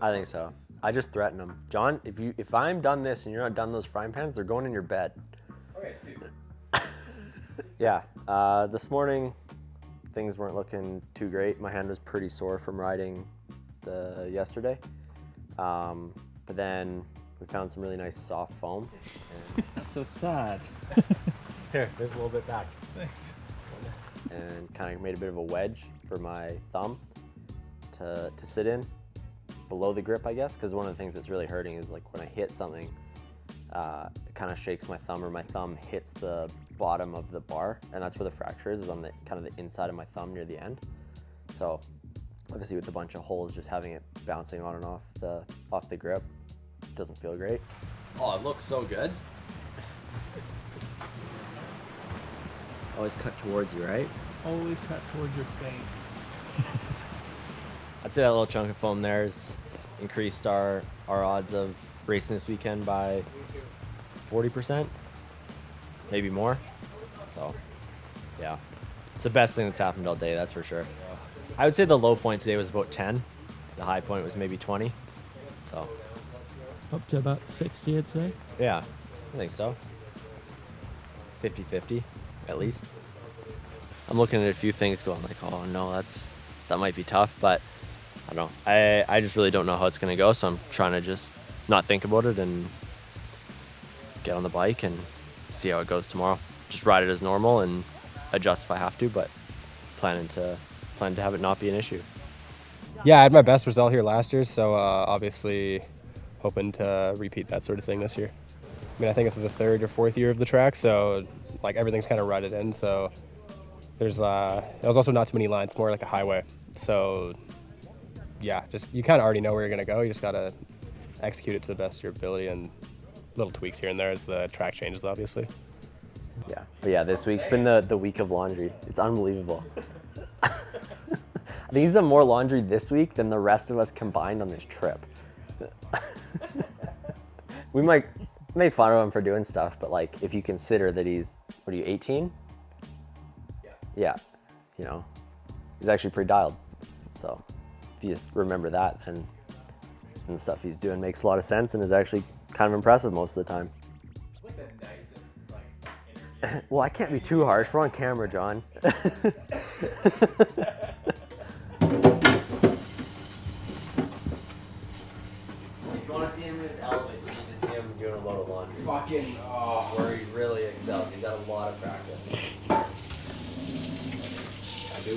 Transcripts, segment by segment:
I think so. I just threaten him. John, if I'm done this and you're not done those frying pans, they're going in your bed. Okay, dude. Yeah, this morning things weren't looking too great. My hand was pretty sore from riding yesterday. But then we found some really nice soft foam. That's so sad. Here, there's a little bit back. Thanks. And kind of made a bit of a wedge for my thumb to sit in below the grip, I guess, because one of the things that's really hurting is like when I hit something, it kind of shakes my thumb, or my thumb hits the bottom of the bar, and that's where the fracture is on the kind of the inside of my thumb near the end. So obviously with a bunch of holes, just having it bouncing on and off the grip doesn't feel great. Oh, it looks so good. Always cut towards you, right? Always cut towards your face. I'd say that little chunk of foam there's increased our odds of racing this weekend by 40%, maybe more. So, yeah, it's the best thing that's happened all day, that's for sure. I would say the low point today was about 10. The high point was maybe 20. So, Up to about 60, I'd say. yeah, I think so. 50-50, at least. I'm looking at a few things going like, oh no, that might be tough, but I don't know. I just really don't know how it's gonna go, so I'm trying to just not think about it and get on the bike and see how it goes tomorrow. Just ride it as normal and adjust if I have to, but plan to have it not be an issue. Yeah, I had my best result here last year, so obviously hoping to repeat that sort of thing this year. I mean, I think this is the third or fourth year of the track, so like everything's kind of rutted in. So there's also not too many lines, it's more like a highway. So yeah, just you kind of already know where you're gonna go. You just gotta execute it to the best of your ability, and little tweaks here and there as the track changes, obviously. Yeah, but yeah, this week's been the week of laundry. It's unbelievable. I think he's done more laundry this week than the rest of us combined on this trip. We might make fun of him for doing stuff, but like if you consider that he's, what are you, 18? Yeah, you know, he's actually pretty dialed. So if you just remember that, then the stuff he's doing makes a lot of sense and is actually kind of impressive most of the time. It's like the nicest interview. Well, I can't be too harsh. We're on camera, John. If you want to see him in his element, you need to see him doing a load of laundry. Fucking, oh. That's where he really excels. He's had a lot of practice. I do.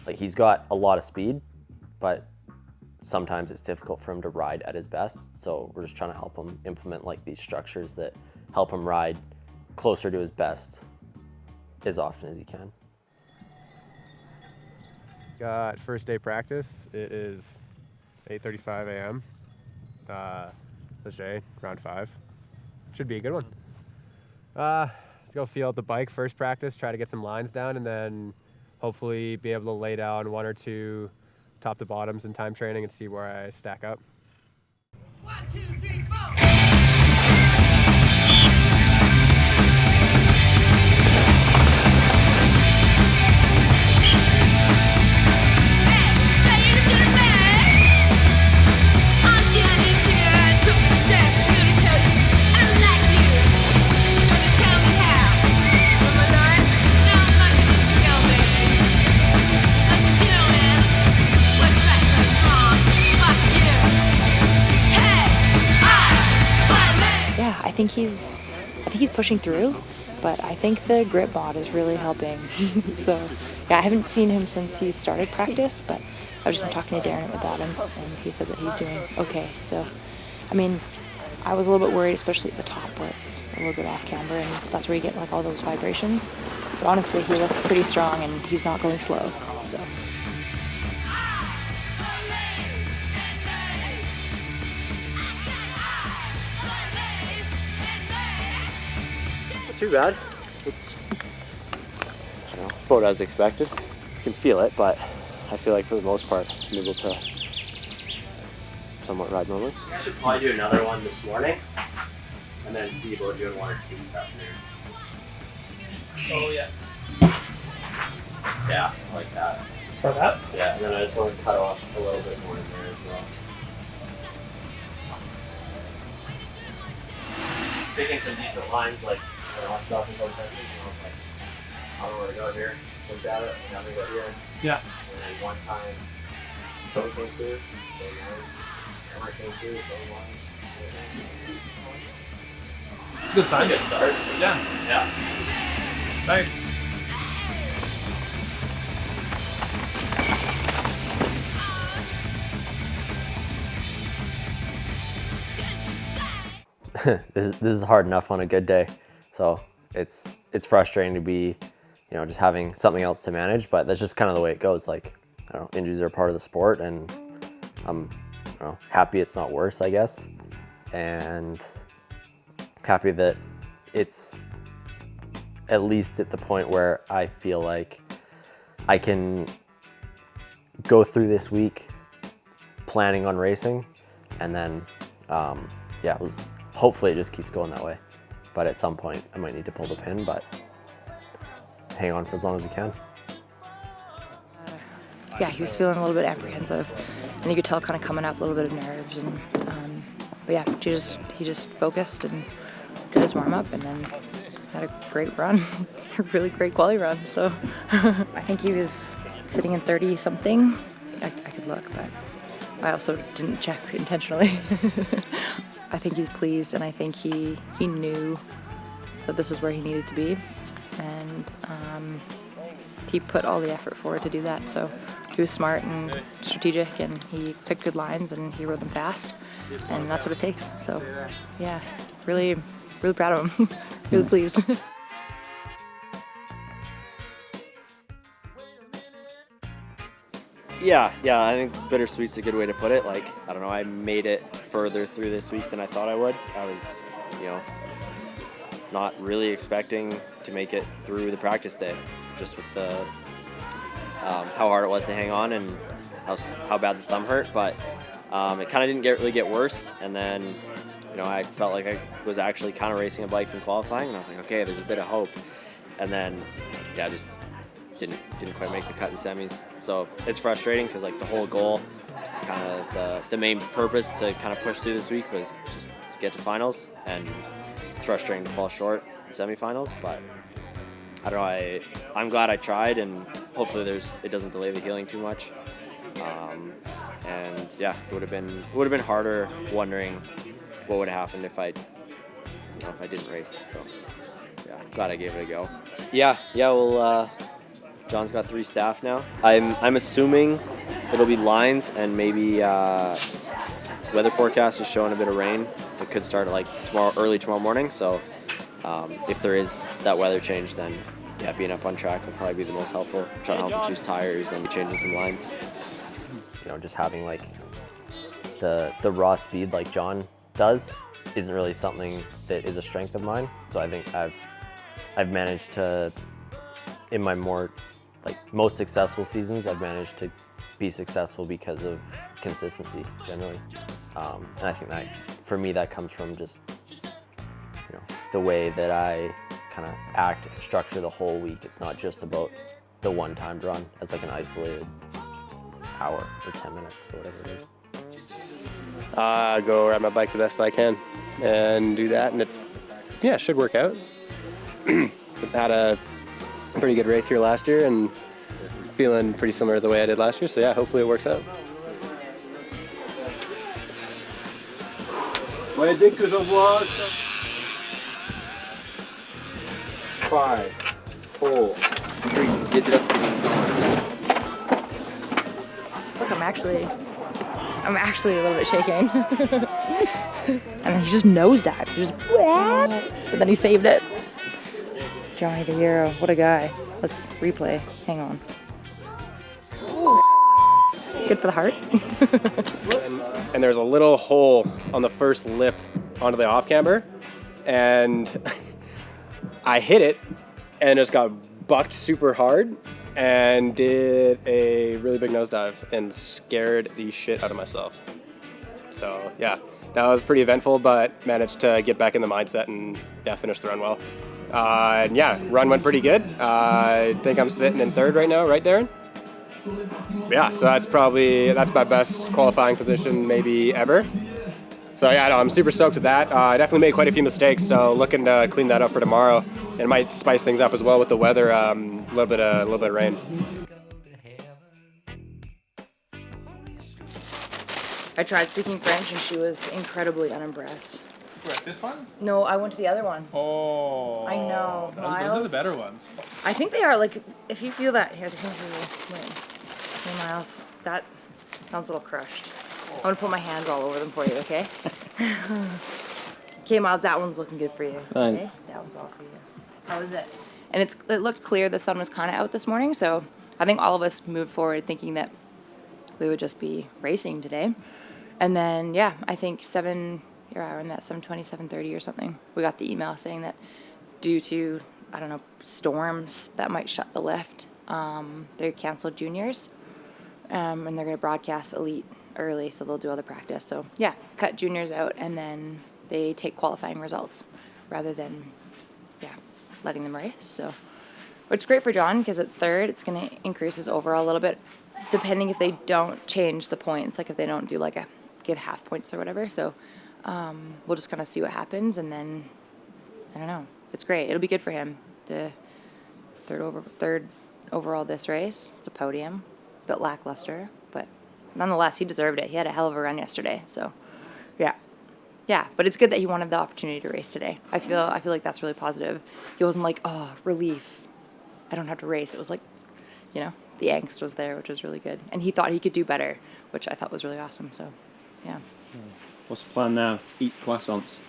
Like, he's got a lot of speed, but sometimes it's difficult for him to ride at his best. So we're just trying to help him implement like these structures that help him ride closer to his best as often as he can. Got first day practice. It is 8:35 a.m. Leger, round 5. Should be a good one. Let's go feel out the bike first practice, try to get some lines down, and then hopefully be able to lay down one or two top to bottoms in time training and see where I stack up. 1, 2, 3, 4. I think he's pushing through, but I think the grip mod is really helping. So yeah, I haven't seen him since he started practice, but I've just been talking to Darren at the bottom, and he said that he's doing okay. So I mean, I was a little bit worried, especially at the top where it's a little bit off camber, and that's where you get like all those vibrations. But honestly, he looks pretty strong, and he's not going slow. So. Too bad. It's, I don't know, about as expected. You can feel it, but I feel like for the most part, I'm able to somewhat ride normally. I should probably do another one this morning, and then see about doing 1 or 2 this afternoon. Oh, yeah. Yeah, I like that. For that? Yeah, and then I just want to cut off a little bit more in there as well. Picking some decent lines, like when I was stopping those sections, and I was like, I don't know where to go here. Looked at it, and I'm gonna go here. Yeah. And then one time, Code came through, same line. Hammer came through, same line. It's a good sign. Good start. Yeah. Yeah. Nice. This is hard enough on a good day, so it's frustrating to be, just having something else to manage. But that's just kind of the way it goes. Like, I don't know, injuries are part of the sport, and I'm happy it's not worse, I guess, and happy that it's at least at the point where I feel like I can go through this week planning on racing, and then hopefully it just keeps going that way. But at some point I might need to pull the pin, but just hang on for as long as we can. Yeah, he was feeling a little bit apprehensive, and you could tell kind of coming up a little bit of nerves. And but yeah, he just focused and did his warm up, and then had a great run, a really great quali run. So I think he was sitting in 30 something. I could look, but I also didn't check intentionally. I think he's pleased, and I think he knew that this is where he needed to be, and he put all the effort forward to do that. So he was smart and strategic, and he picked good lines, and he rode them fast, and that's what it takes. So yeah, really proud of him. Really pleased. Yeah, I think bittersweet's a good way to put it. Like, I don't know, I made it further through this week than I thought I would. I was, not really expecting to make it through the practice day, just with the how hard it was to hang on and how bad the thumb hurt. But it kind of didn't really get worse, and then I felt like I was actually kind of racing a bike in qualifying, and I was like, okay, there's a bit of hope. And then just didn't quite make the cut in semis. So it's frustrating because like the whole goal, kind of the main purpose to kind of push through this week was just to get to finals, and it's frustrating to fall short in semifinals. But I don't know, I'm glad I tried, and hopefully it doesn't delay the healing too much. And yeah, it would have been harder wondering what would have happened if I didn't race. So yeah, glad I gave it a go. Yeah. Well, John's got 3 staff now. I'm assuming it'll be lines, and maybe weather forecast is showing a bit of rain. It could start like early tomorrow morning. So if there is that weather change, then yeah, being up on track will probably be the most helpful. Trying to help him choose tires and changing some lines. Just having like the raw speed like John does isn't really something that is a strength of mine. So I think I've managed to, in my most successful seasons, I've managed to be successful because of consistency generally. And I think that for me that comes from just the way that I kind of act and structure the whole week. It's not just about the one-time run as like an isolated hour or 10 minutes or whatever it is. Go ride my bike the best I can and do that, and it should work out. Had a pretty good race here last year and feeling pretty similar to the way I did last year, so yeah, hopefully it works out. Ouais, dès que j'en vois 5, 4, 3, get it up. Look, I'm actually a little bit shaking. And then he just nosedived. He just, but then he saved it. Johnny the hero, what a guy. Let's replay. Hang on. Good for the heart. And there's a little hole on the first lip onto the off camber, and I hit it and just got bucked super hard and did a really big nosedive and scared the shit out of myself. So yeah, that was pretty eventful, but managed to get back in the mindset and finish the run well. And yeah, run went pretty good. I think I'm sitting in 3rd right now, right, Darren? Yeah, so that's my best qualifying position maybe ever. So yeah, no, I'm super stoked with that. I definitely made quite a few mistakes, so looking to clean that up for tomorrow. And it might spice things up as well with the weather, a little bit of rain. I tried speaking French and she was incredibly unimpressed. What, this one? No, I went to the other one. Oh. I know. Those are the Miles? better ones. I think they are, like, if you feel that, here, wait. Hey, Miles, that sounds a little crushed. I'm gonna put my hands all over them for you, okay? Okay, Miles, that one's looking good for you. Thanks. Okay? That one's all for you. How was it? And it looked clear the sun was kind of out this morning, so I think all of us moved forward thinking that we would just be racing today. And then, yeah, I think you're in that 7:20, 7:30 or something. We got the email saying that due to, I don't know, storms that might shut the lift, they canceled juniors, and they're going to broadcast elite early, so they'll do all the practice. So, yeah, cut juniors out, and then they take qualifying results rather than, letting them race. So, which is great for John because it's third. It's going to increase his overall a little bit, depending if they don't change the points, like if they don't do like give half points or whatever. So we'll just kind of see what happens, and then I don't know. It's great. It'll be good for him. The third overall this race. It's a podium, a bit lackluster, but nonetheless, he deserved it. He had a hell of a run yesterday. So yeah. But it's good that he wanted the opportunity to race today. I feel like that's really positive. He wasn't like, oh, relief, I don't have to race. It was like, the angst was there, which was really good. And he thought he could do better, which I thought was really awesome. So, yeah. What's the plan now? Eat croissants.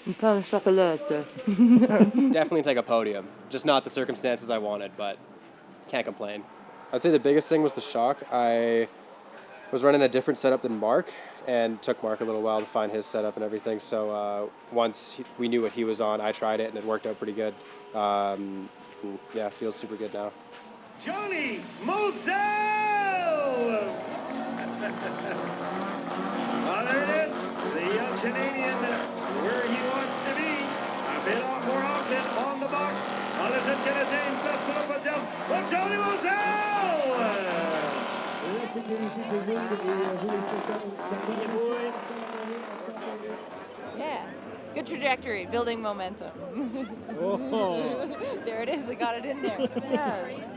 Pain au chocolat. Definitely take a podium. Just not the circumstances I wanted, but can't complain. I'd say the biggest thing was the shock. I was running a different setup than Mark, and took Mark a little while to find his setup and everything. So once we knew what he was on, I tried it, and it worked out pretty good. Yeah, feels super good now. Johnny Moselle! There it is, the young Canadian, where he wants to be. A bit more often on the box. Mallinson can attain place sur le podium for Johnny Moselle! Yeah. Good trajectory, building momentum. There it is, I got it in there. Yes.